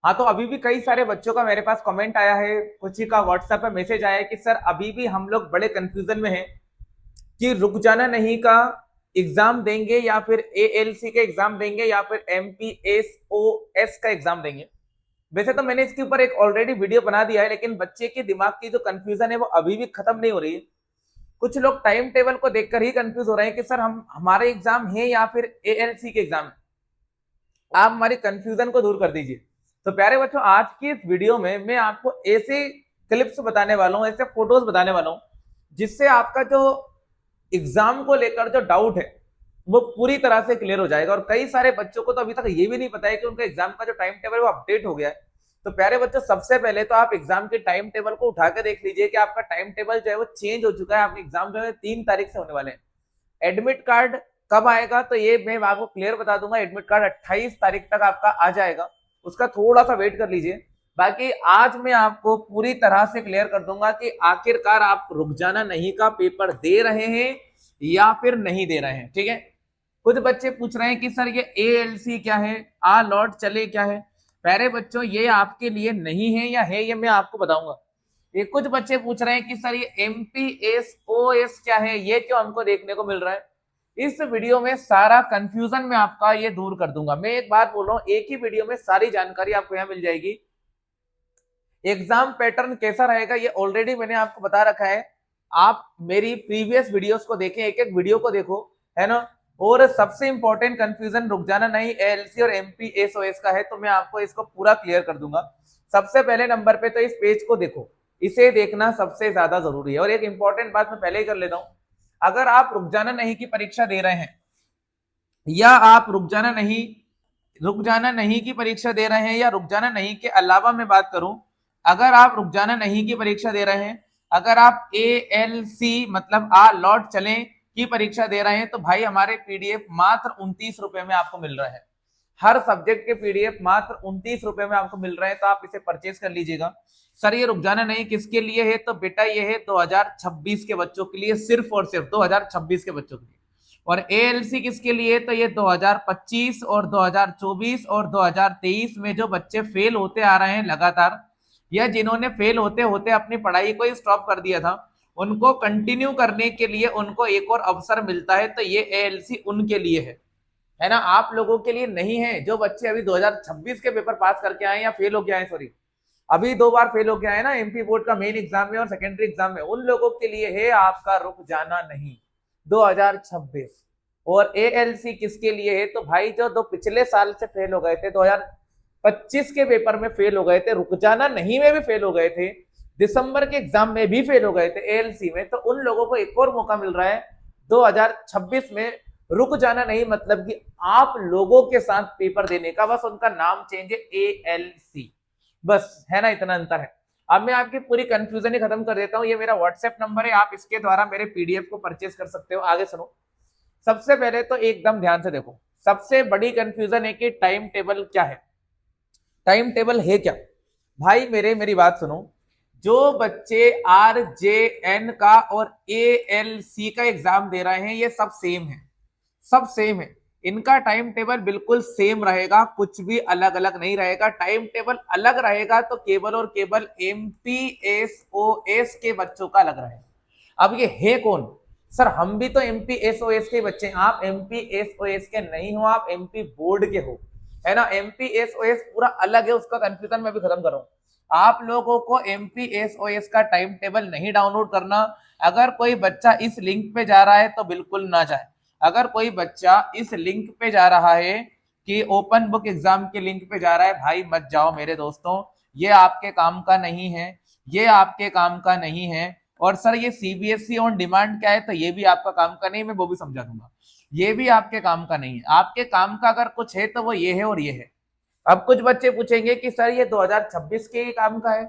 हाँ, तो अभी भी कई सारे बच्चों का मेरे पास कमेंट आया है, कुछ ही का व्हाट्सएप पे मैसेज आया है कि सर अभी भी हम लोग बड़े कंफ्यूजन में हैं कि रुक जाना नहीं का एग्जाम देंगे या फिर एएलसी का एग्जाम देंगे या फिर एमपीएसओएस का एग्जाम देंगे। वैसे तो मैंने इसके ऊपर एक ऑलरेडी वीडियो बना दिया है, लेकिन बच्चे के दिमाग की जो कंफ्यूजन है वो अभी भी खत्म नहीं हो रही है। कुछ लोग टाइम टेबल को देखकर ही कंफ्यूज हो रहे हैं कि सर हम हमारे एग्जाम है या फिर एएलसी के एग्जाम है। आप हमारी कंफ्यूजन को दूर कर दीजिए। तो प्यारे बच्चों, आज की इस वीडियो में मैं आपको ऐसे क्लिप्स बताने वाला हूं, ऐसे फोटोज बताने वाला हूं जिससे आपका जो एग्जाम को लेकर जो डाउट है वो पूरी तरह से क्लियर हो जाएगा। और कई सारे बच्चों को तो अभी तक ये भी नहीं पता है कि उनका एग्जाम का जो टाइम टेबल है वो अपडेट हो गया है। तो प्यारे बच्चों, सबसे पहले तो आप एग्जाम के टाइम टेबल को उठा के देख लीजिए कि आपका टाइम टेबल जो है वो चेंज हो चुका है। आपके एग्जाम जो है 3 तारीख से होने वाले हैं। एडमिट कार्ड कब आएगा तो ये मैं आपको क्लियर बता दूंगा। एडमिट कार्ड 28 तारीख तक आपका आ जाएगा, उसका थोड़ा सा वेट कर लीजिए। बाकी आज मैं आपको पूरी तरह से क्लियर कर दूंगा कि आखिरकार आप रुक जाना नहीं का पेपर दे रहे हैं या फिर नहीं दे रहे हैं। ठीक है। कुछ बच्चे पूछ रहे हैं कि सर ये एएलसी क्या है, आ लौट चले क्या है। प्यारे बच्चों, ये आपके लिए नहीं है या है, ये मैं आपको बताऊंगा। ये कुछ बच्चे पूछ रहे हैं कि सर ये एमपीएसओएस क्या है, ये क्यों हमको देखने को मिल रहा है। इस वीडियो में सारा कंफ्यूजन में आपका ये दूर कर दूंगा। मैं एक बात बोल रहा हूं, एक ही वीडियो में सारी जानकारी आपको यहाँ मिल जाएगी। एग्जाम पैटर्न कैसा रहेगा ये ऑलरेडी मैंने आपको बता रखा है। आप मेरी प्रीवियस वीडियोस को देखें, एक एक वीडियो को देखो, है ना। और सबसे इंपॉर्टेंट कंफ्यूजन रुक जाना नहीं एएलसी और एमपीएसओएस का है, तो मैं आपको इसको पूरा क्लियर कर दूंगा। सबसे पहले नंबर पे तो इस पेज को देखो, इसे देखना सबसे ज्यादा जरूरी है। और एक इंपॉर्टेंट बात मैं पहले ही कर लेता हूं, अगर आप रुक जाना नहीं की परीक्षा दे रहे हैं या आप रुक जाना नहीं की परीक्षा दे रहे हैं या रुक जाना नहीं के अलावा मैं बात करूं, अगर आप रुक जाना नहीं की परीक्षा दे रहे हैं, अगर आप एएलसी मतलब आ लौट चलें की परीक्षा दे रहे हैं, तो भाई हमारे पीडीएफ मात्र 29 रुपए में आपको मिल रहा है। हर सब्जेक्ट के पीडीएफ मात्र 29 रुपए में आपको मिल रहे हैं, तो आप इसे परचेज कर लीजिएगा। सर ये रुक जाना नहीं किसके लिए है, तो बेटा ये है 2026 के बच्चों के लिए, सिर्फ और सिर्फ 2026 के बच्चों के लिए। और एएलसी किसके लिए, तो ये 2025 और 2024 और 2023 में जो बच्चे फेल होते आ रहे हैं लगातार, या जिन्होंने फेल होते होते अपनी पढ़ाई को ही स्टॉप कर दिया था, उनको कंटिन्यू करने के लिए उनको एक और अवसर मिलता है। तो ये एएलसी उनके लिए है ना, आप लोगों के लिए नहीं है। जो बच्चे अभी 2026 के पेपर पास करके आए या फेल हो गए आए, सॉरी अभी 2 बार फेल हो गया है ना एमपी बोर्ड का मेन एग्जाम में और सेकेंडरी एग्जाम में, उन लोगों के लिए है आपका रुक जाना नहीं 2026। और एएलसी किसके लिए है, तो भाई जो दो पिछले साल से फेल हो गए थे, 2025 के पेपर में फेल हो गए थे, रुक जाना नहीं में भी फेल हो गए थे, दिसंबर के एग्जाम में भी फेल हो गए थे एएलसी में, तो उन लोगों को एक और मौका मिल रहा है 2026 में। रुक जाना नहीं मतलब कि आप लोगों के साथ पेपर देने का, बस उनका नाम चेंज है एएलसी, बस है ना, इतना अंतर है। अब मैं आपकी पूरी कंफ्यूजन ही खत्म कर देता हूं। ये मेरा व्हाट्सएप नंबर है, आप इसके द्वारा मेरे पीडीएफ को परचेज कर सकते हो। आगे सुनो, सबसे पहले तो एकदम ध्यान से देखो, सबसे बड़ी कंफ्यूजन है कि टाइम टेबल क्या है। टाइम टेबल है क्या भाई, मेरी बात सुनो। जो बच्चे आरजेएन का और एएलसी का एग्जाम दे रहे हैं, ये सब सेम है, सब सेम है। इनका टाइम टेबल बिल्कुल सेम रहेगा, कुछ भी अलग अलग नहीं रहेगा। टाइम टेबल अलग रहेगा तो केवल और केवल एमपीएसओएस के बच्चों का अलग रहेगा। अब ये है कौन, सर हम भी तो एमपीएसओएस के बच्चे हैं। आप एमपीएसओएस के नहीं हो, आप एमपी बोर्ड के हो, है ना। एमपीएसओएस पूरा अलग है, उसका कंफ्यूजन मैं भी खत्म कर रहा हूं। आप लोगों को एमपीएसओएस का टाइम टेबल नहीं डाउनलोड करना। अगर कोई बच्चा इस लिंक पे जा रहा है तो बिल्कुल ना जाए। अगर कोई बच्चा इस लिंक पे जा रहा है कि ओपन बुक एग्जाम के लिंक पे जा रहा है, भाई मत जाओ मेरे दोस्तों, ये आपके काम का नहीं है, ये आपके काम का नहीं है। और सर ये सीबीएसई ऑन डिमांड क्या है, तो ये भी आपका काम का नहीं, मैं वो भी समझा दूंगा। ये भी आपके काम का नहीं है। आपके काम का अगर कुछ है तो वो ये है और ये है। अब कुछ बच्चे पूछेंगे कि सर ये 2026 के काम का है।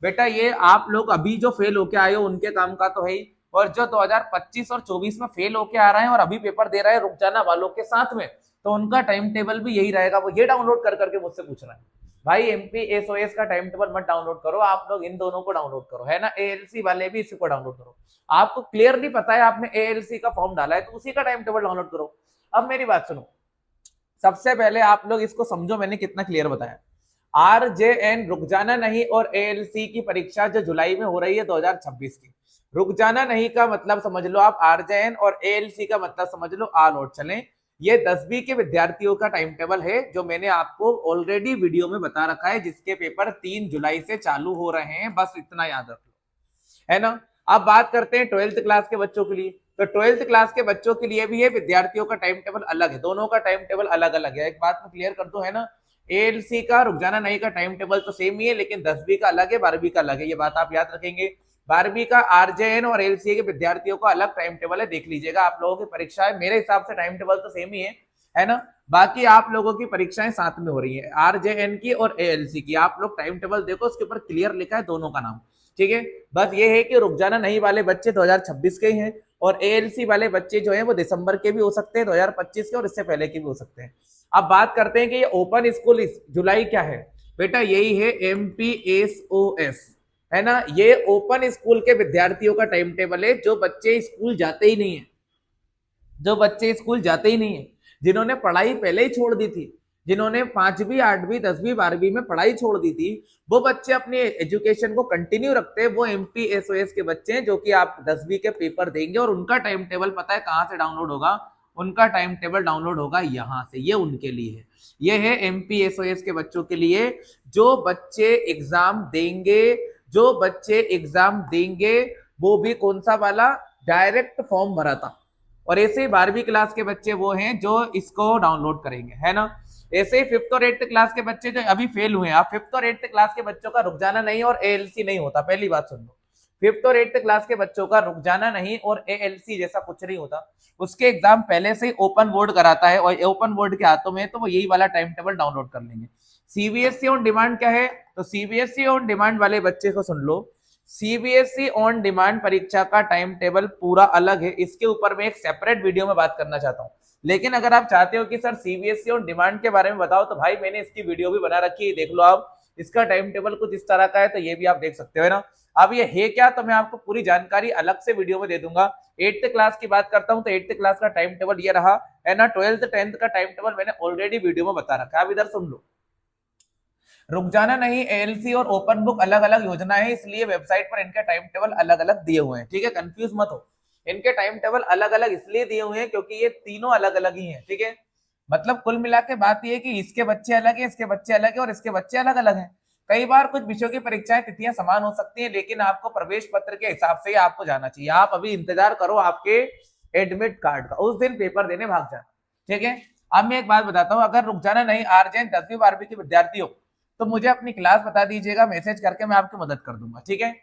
बेटा ये आप लोग अभी जो फेल होके आए हो उनके काम का तो है ही, और जो 2025 और 24 में फेल होके आ रहे हैं और अभी पेपर दे रहे हैं रुक जाना वालों के साथ में, तो उनका टाइम टेबल भी यही रहेगा। वो ये डाउनलोड कर करके मुझसे पूछ रहे हैं। भाई एमपीएसओएस का टाइम टेबल मत डाउनलोड करो, आप लोग इन दोनों को डाउनलोड करो, है ना। एएलसी वाले भी इसी को डाउनलोड करो। आपको क्लियरली पता है आपने एएलसी का फॉर्म डाला है, तो उसी का टाइम टेबल डाउनलोड करो। अब मेरी बात सुनो, सबसे पहले आप लोग इसको समझो मैंने कितना क्लियर बताया। RJN रुक जाना नहीं और ALC की परीक्षा जो जुलाई में हो रही है 2026 की, रुक जाना नहीं का मतलब समझ लो आप, RJN और ALC का मतलब समझ लो आ लौट चलें। ये 10वीं के विद्यार्थियों का टाइम टेबल है जो मैंने आपको ऑलरेडी वीडियो में बता रखा है, जिसके पेपर 3 जुलाई से चालू हो रहे हैं, बस इतना याद रख लो, है ना। अब बात करते हैं 12th क्लास के बच्चों के लिए। तो 12th क्लास के बच्चों के लिए भी है, विद्यार्थियों का टाइम टेबल अलग है, दोनों का टाइम टेबल अलग अलग है। एक बात मैं क्लियर कर दूं, है ना, ALC का रुक जाना नहीं का टाइम टेबल तो सेम ही है, लेकिन 10वीं का अलग है, 12वीं का अलग है, ये बात आप याद रखेंगे। 12वीं का RJN और ALC के विद्यार्थियों का अलग टाइम टेबल है, देख लीजिएगा। आप लोगों की परीक्षाएं मेरे हिसाब से टाइम टेबल तो सेम ही है ना। बाकी आप लोगों की परीक्षाएं साथ में हो रही है, RJN की और ALC की। आप लोग टाइम टेबल देखो, उसके ऊपर क्लियर लिखा है दोनों का नाम, ठीक है। बस ये है कि रुक जाना नहीं वाले बच्चे 2026 के ही हैं, और ALC वाले बच्चे जो हैं वो दिसंबर के भी हो सकते हैं, 2025 के, और इससे पहले के भी हो सकते हैं। अब बात करते हैं कि ये ओपन स्कूल जुलाई क्या है बेटा, यही है MPSOS, है ना। ये ओपन स्कूल के विद्यार्थियों का टाइम टेबल है, जो बच्चे स्कूल जाते ही नहीं है, जो बच्चे स्कूल जाते ही नहीं है, जिन्होंने पढ़ाई पहले ही छोड़ दी थी, जिन्होंने 5वीं 8वीं 10वीं 12वीं में पढ़ाई छोड़ दी थी, वो बच्चे अपने एजुकेशन को कंटिन्यू रखते हैं, वो MPSOS के बच्चे हैं, जो कि आप 10वीं के पेपर देंगे, और उनका टाइम टेबल पता है कहां से डाउनलोड होगा, उनका टाइम टेबल डाउनलोड होगा यहाँ से, ये उनके लिए है। ये है MPSOS के बच्चों के लिए, जो बच्चे एग्जाम देंगे, जो बच्चे एग्जाम देंगे, वो भी कौन सा वाला, डायरेक्ट फॉर्म भरा था। और ऐसे 12वीं क्लास के बच्चे वो हैं जो इसको डाउनलोड करेंगे, है ना। ऐसे ही 5th और 8th क्लास के बच्चे जो अभी फेल हुए हैं, आप 5th और 8th क्लास के बच्चों का रुक जाना नहीं और ALC नहीं होता, पहली बात सुन लो। 5th और 8th क्लास के बच्चों का रुक जाना नहीं और ALC जैसा कुछ नहीं होता, उसके एग्जाम पहले से ही ओपन बोर्ड कराता है, और ओपन बोर्ड के हाथों में तो वो यही वाला टाइम टेबल डाउनलोड कर लेंगे। CBSE ऑन डिमांड क्या है, तो CBSE ऑन डिमांड वाले बच्चे को सुन लो, CBSE ऑन डिमांड परीक्षा का टाइम टेबल पूरा अलग है, इसके ऊपर मैं एक सेपरेट वीडियो में बात करना चाहता हूं। लेकिन अगर आप चाहते हो कि सर CBSE ऑन डिमांड के बारे में बताओ, तो भाई मैंने इसकी वीडियो भी बना रखी है, देख लो आप। इसका टाइम टेबल कुछ इस तरह का है, तो ये भी आप देख सकते हो, है ना। अब ये है क्या, तो मैं आपको पूरी जानकारी अलग से वीडियो में दे दूंगा। 8th क्लास की बात करता हूं, तो 8th क्लास का टाइम टेबल ये रहा, है ना। 12th 10th का टाइम टेबल मैंने ऑलरेडी वीडियो में बता रखा है, आप इधर सुन लो। रुक जाना नहीं, ALC और ओपन बुक अलग अलग योजना है, इसलिए वेबसाइट पर इनके टाइम टेबल अलग अलग दिए हुए हैं, ठीक है, कंफ्यूज मत हो। इनके टाइम टेबल अलग अलग इसलिए दिए हुए हैं क्योंकि ये तीनों अलग अलग ही हैं, ठीक है। मतलब कुल मिला के बात ये है कि इसके बच्चे अलग है, इसके बच्चे अलग है, और इसके बच्चे अलग अलग हैं। कई बार कुछ विषयों की परीक्षाएं तिथियां समान हो सकती हैं, लेकिन आपको प्रवेश पत्र के हिसाब से ही आपको जाना चाहिए। आप अभी इंतजार करो आपके एडमिट कार्ड का, उस दिन पेपर देने भाग जाना, ठीक है। अब मैं एक बात बताता हूँ, अगर रुक जाना नहीं RJN 10वीं 12वीं के विद्यार्थी हो, तो मुझे अपनी क्लास बता दीजिएगा मैसेज करके, मैं आपकी मदद कर दूंगा, ठीक है।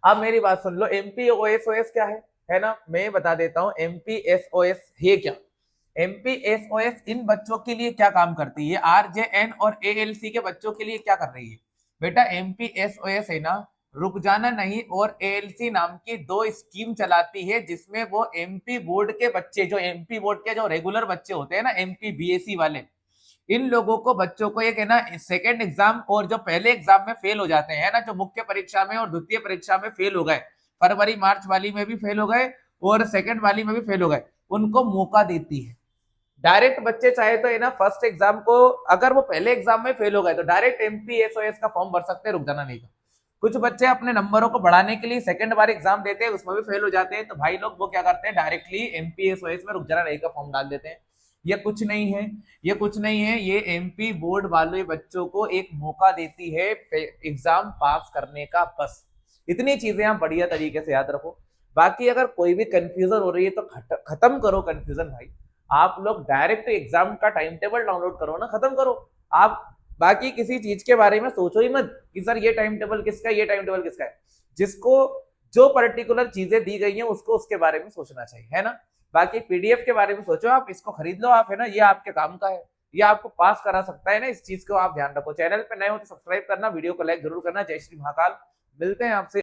अब मेरी बात सुन लो, MPSOS क्या है ना, मैं बता देता हूं MPSOS है क्या। MPSOS इन बच्चों के लिए क्या काम करती है, RJN और ALC के बच्चों के लिए क्या कर रही है बेटा। MPSOS है ना, रुक जाना नहीं और ALC नाम की 2 स्कीम चलाती है, जिसमें वो MP बोर्ड के बच्चे, जो MP बोर्ड के जो रेगुलर बच्चे होते हैं ना, MP BSc वाले, इन लोगों को बच्चों को एक है ना सेकंड एग्जाम, और जो पहले एग्जाम में फेल हो जाते हैं ना, जो मुख्य परीक्षा में और द्वितीय परीक्षा में फेल हो गए, फरवरी मार्च वाली में भी फेल हो गए और सेकंड वाली में भी फेल हो गए, उनको मौका देती है। डायरेक्ट बच्चे चाहे तो है ना फर्स्ट एग्जाम को, अगर वो पहले एग्जाम में फेल हो गए तो डायरेक्ट MPSOS का फॉर्म भर सकते हैं, रुक जाना नहीं का। कुछ बच्चे अपने नंबरों को बढ़ाने के लिए सेकंड बार एग्जाम देते हैं, उसमें भी फेल हो जाते हैं, तो भाई लोग वो क्या करते हैं, डायरेक्टली MPSOS में रुक जाना नहीं का फॉर्म डाल देते हैं। ये कुछ नहीं है, ये कुछ नहीं है, ये MP बोर्ड वाले बच्चों को एक मौका देती है एग्जाम पास करने का, बस इतनी चीजें आप बढ़िया तरीके से याद रखो। बाकी अगर कोई भी कंफ्यूजन हो रही है तो खत्म करो कंफ्यूजन भाई, आप लोग डायरेक्ट एग्जाम का टाइम टेबल डाउनलोड करो ना, खत्म करो। आप बाकी किसी चीज के बारे में सोचो ही मत कि सर ये टाइम टेबल किसका है, ये टाइम टेबल किसका है। जिसको जो पर्टिकुलर चीजें दी गई हैं उसको उसके बारे में सोचना चाहिए, है ना। बाकी PDF के बारे में सोचो, आप इसको खरीद लो आप, है ना, ये आपके काम का है, ये आपको पास करा सकता है ना, इस चीज को आप ध्यान रखो। चैनल पे नए हो तो सब्सक्राइब करना, वीडियो को लाइक जरूर करना। जय श्री महाकाल, मिलते हैं आपसे।